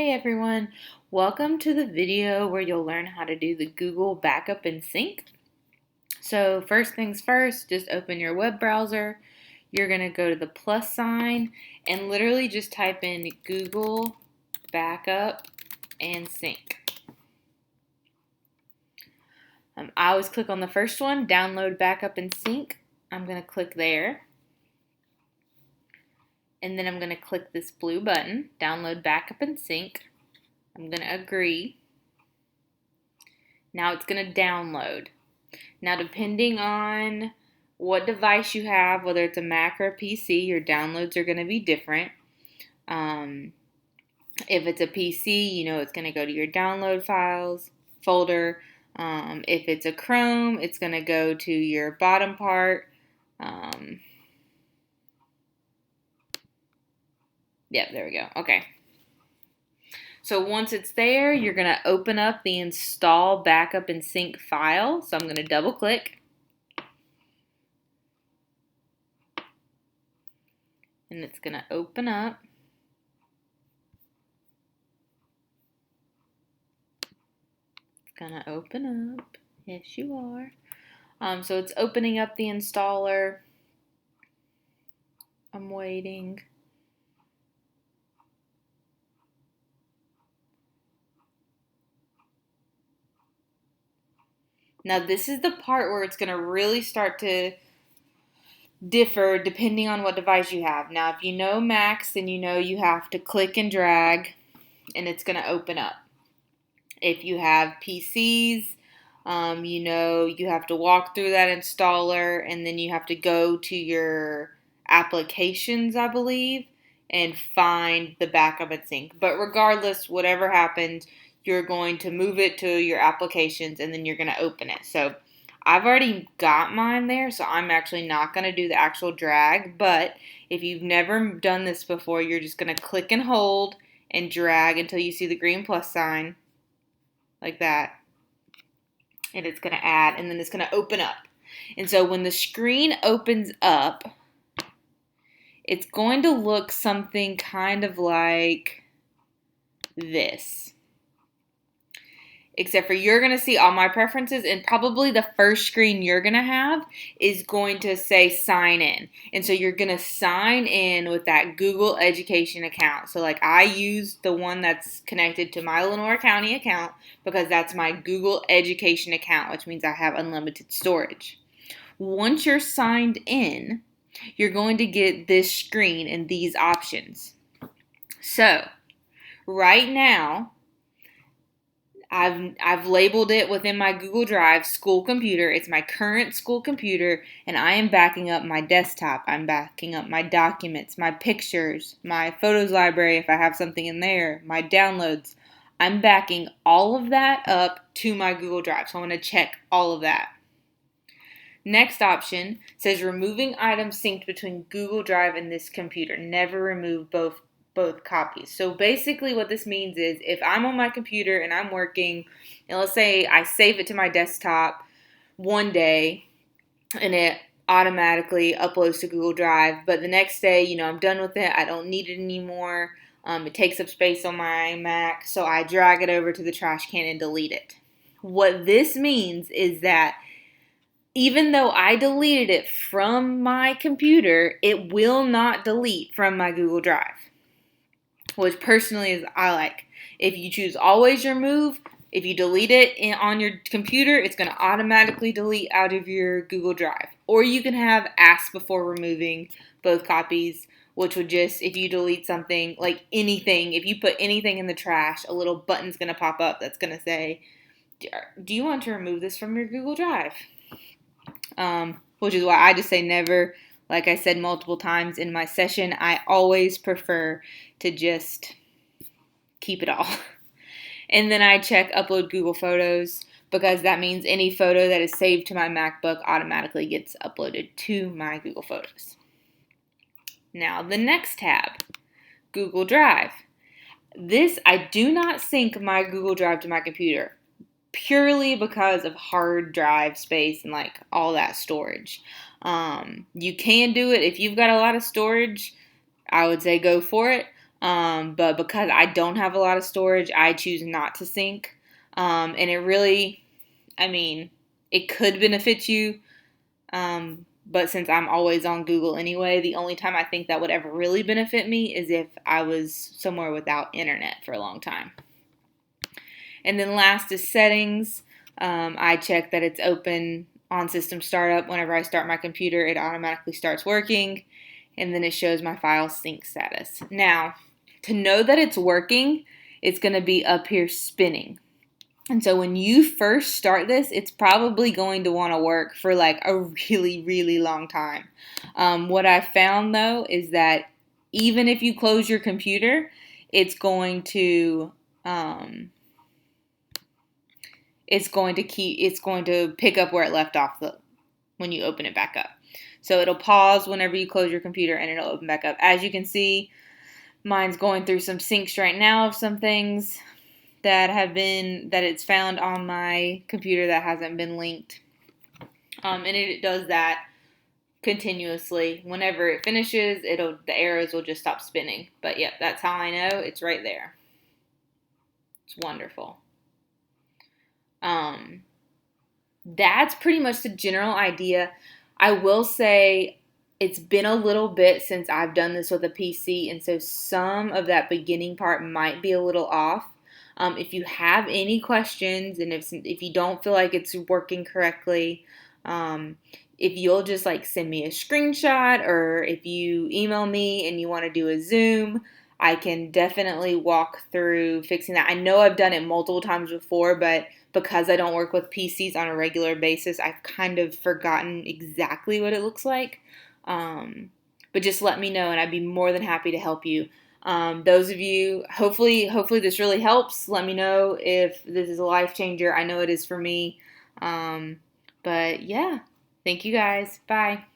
Hey everyone, welcome to the video where you'll learn how to do the Google Backup and Sync. So first things first, just open your web browser. You're going to go to the plus sign and literally just type in Google Backup and Sync. I always click on the first one, Download Backup and Sync. I'm going to click there. And then I'm going to click this blue button, Download Backup and Sync. I'm going to agree. Now it's going to download. Now, depending on what device you have, whether it's a Mac or a PC, your downloads are going to be different. If it's a PC, you know it's going to go to your download files folder. If it's a Chrome, it's going to go to your bottom part. Yep, there we go. Okay. So once it's there, you're going to open up the Install Backup and Sync file. So I'm going to double click. And it's going to open up. It's going to open up. Yes, you are. So it's opening up the installer. I'm waiting. Now this is the part where it's going to really start to differ depending on what device you have. Now if you know Macs, then you know you have to click and drag and it's going to open up. If you have PCs, you know you have to walk through that installer and then you have to go to your applications, I believe, and find the backup and sync. But regardless, whatever happens, you're going to move it to your applications and then you're going to open it. So I've already got mine there, so I'm actually not going to do the actual drag. But if you've never done this before, you're just going to click and hold and drag until you see the green plus sign, like that. And it's going to add, and then it's going to open up. And so when the screen opens up, it's going to look something kind of like this. Except for you're going to see all my preferences, and probably the first screen you're going to have is going to say sign in. And so you're going to sign in with that Google Education account. So like I use the one that's connected to my Lenoir County account because that's my Google Education account, which means I have unlimited storage. Once you're signed in, you're going to get this screen and these options. So right now, I've labeled it within my Google Drive school computer. It's my current school computer, and I am backing up my desktop. I'm backing up my documents, my pictures, my photos library if I have something in there, my downloads. I'm backing all of that up to my Google Drive. So I'm going to check all of that. Next option says removing items synced between Google Drive and this computer. Never remove both copies. So basically what this means is if I'm on my computer and I'm working, and let's say I save it to my desktop one day and it automatically uploads to Google Drive, but the next day, I'm done with it. I don't need it anymore. It takes up space on my Mac, so I drag it over to the trash can and delete it. What this means is that even though I deleted it from my computer, it will not delete from my Google Drive, which personally is I like. If you choose always remove, if you delete it on your computer, it's going to automatically delete out of your Google Drive. Or you can have ask before removing both copies, which would just, if you delete something, like anything, if you put anything in the trash, a little button's going to pop up that's going to say, do you want to remove this from your Google Drive? Which is why I just say never. Like I said multiple times in my session, I always prefer to just keep it all. And then I check upload Google Photos because that means any photo that is saved to my MacBook automatically gets uploaded to my Google Photos. Now the next tab, Google Drive. This, I do not sync my Google Drive to my computer purely because of hard drive space and like all that storage. You can do it if you've got a lot of storage. I would say go for it. But because I don't have a lot of storage, I choose not to sync. And it really, I mean, it could benefit you. But since I'm always on Google anyway, the only time I think that would ever really benefit me is if I was somewhere without internet for a long time. And then last is settings. I check that it's open on system startup. Whenever I start my computer, it automatically starts working, and then it shows my file sync status. Now, to know that it's working, it's going to be up here spinning. And so when you first start this, it's probably going to want to work for like a really, really long time. What I found though is that even if you close your computer, it's going to it's going to pick up where it left off when you open it back up. So it'll pause whenever you close your computer and it'll open back up. As you can see, mine's going through some syncs right now of some things that it's found on my computer that hasn't been linked. And it does that continuously. Whenever it finishes, the arrows will just stop spinning. But yep, that's how I know it's right there. It's wonderful. That's pretty much the general idea. I will say it's been a little bit since I've done this with a PC, and so some of that beginning part might be a little off. If you have any questions, and if you don't feel like it's working correctly, if you'll just like send me a screenshot, or if you email me and you want to do a Zoom, I can definitely walk through fixing that. I know I've done it multiple times before, but because I don't work with PCs on a regular basis, I've kind of forgotten exactly what it looks like. But just let me know, and I'd be more than happy to help you. Those of you, hopefully this really helps. Let me know if this is a life changer. I know it is for me. But yeah, thank you guys. Bye.